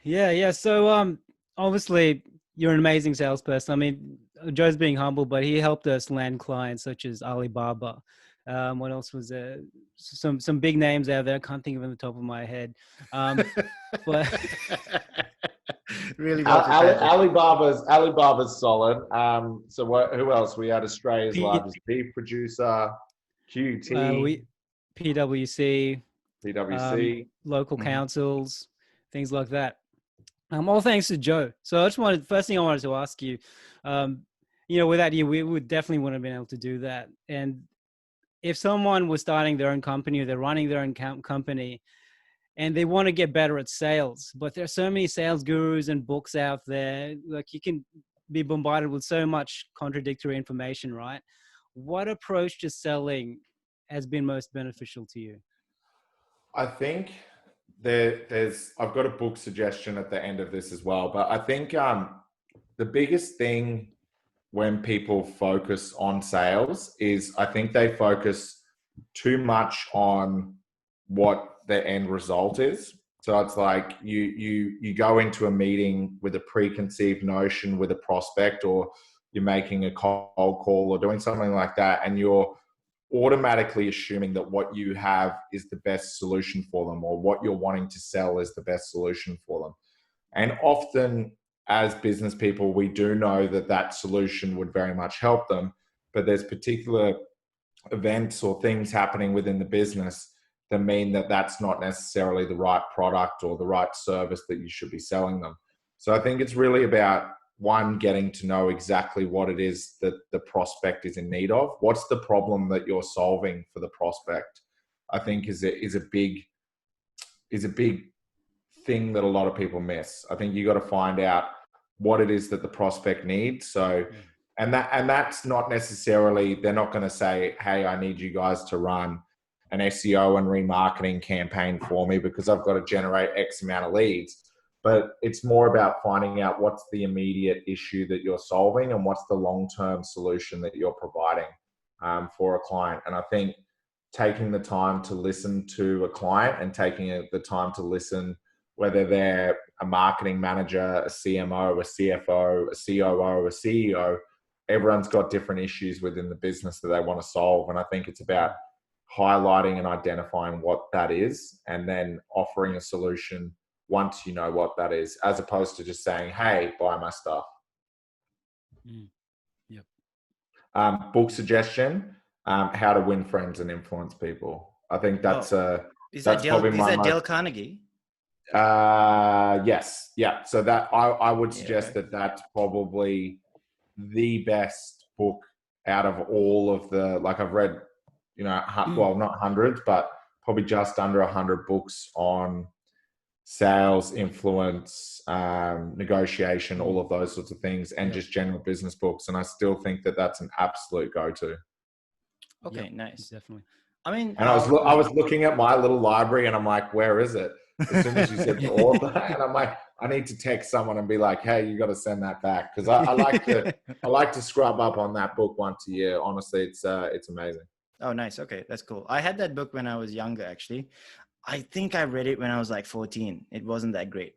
Yeah. So, obviously you're an amazing salesperson. I mean, Joe's being humble, but he helped us land clients such as Alibaba. What else was there? Some big names out there. I can't think of them on the top of my head. Um, but Really well prepared. Alibaba's solid. So who else? We had Australia's P, largest beef producer, QT, we PwC, PwC. local Mhm. councils, things like that. All thanks to Joe. So I just wanted, first thing I wanted to ask you, um, without you, we would definitely wouldn't have been able to do that. And if someone was starting their own company or they're running their own company and they want to get better at sales, but there are so many sales gurus and books out there, like you can be bombarded with so much contradictory information, right? What approach to selling has been most beneficial to you? I think there's I've got a book suggestion at the end of this as well, but I think the biggest thing when people focus on sales is I think they focus too much on what the end result is. So it's like you go into a meeting with a preconceived notion with a prospect, or you're making a cold call or doing something like that, and you're automatically assuming that what you have is the best solution for them, or what you're wanting to sell is the best solution for them. And often, as business people, we do know that that solution would very much help them, but there's particular events or things happening within the business that mean that that's not necessarily the right product or the right service that you should be selling them. So I think it's really about, one, getting to know exactly what it is that the prospect is in need of. What's the problem that you're solving for the prospect? I think is a big thing that a lot of people miss. I think you got to find out what it is that the prospect needs. So, and that's not necessarily, they're not going to say, hey, I need you guys to run an SEO and remarketing campaign for me because I've got to generate X amount of leads. But it's more about finding out what's the immediate issue that you're solving and what's the long-term solution that you're providing for a client. And I think taking the time to listen to a client and taking the time to listen, whether they're a marketing manager, a CMO, a CFO, a COO, a CEO, everyone's got different issues within the business that they want to solve. And I think it's about highlighting and identifying what that is and then offering a solution once you know what that is, as opposed to just saying, hey, buy my stuff. Yep. Book suggestion, How to Win Friends and Influence People. I think that's probably Is my that Dale most... Carnegie? Yes. Yeah. So that I would suggest okay. that's probably the best book out of all of the, like I've read, well, not hundreds, but probably just under 100 books on sales, influence, negotiation, all of those sorts of things, and just general business books. And I still think that that's an absolute go-to. Okay, nice. Definitely. I mean, And I was looking at my little library and I'm like, where is it? As soon as you said the author, and I'm like, I need to text someone and be like, hey, you got to send that back. Cause I like to scrub up on that book once a year. Honestly, it's amazing. Oh, nice. Okay, that's cool. I had that book when I was younger, actually. I think I read it when I was like 14. It wasn't that great.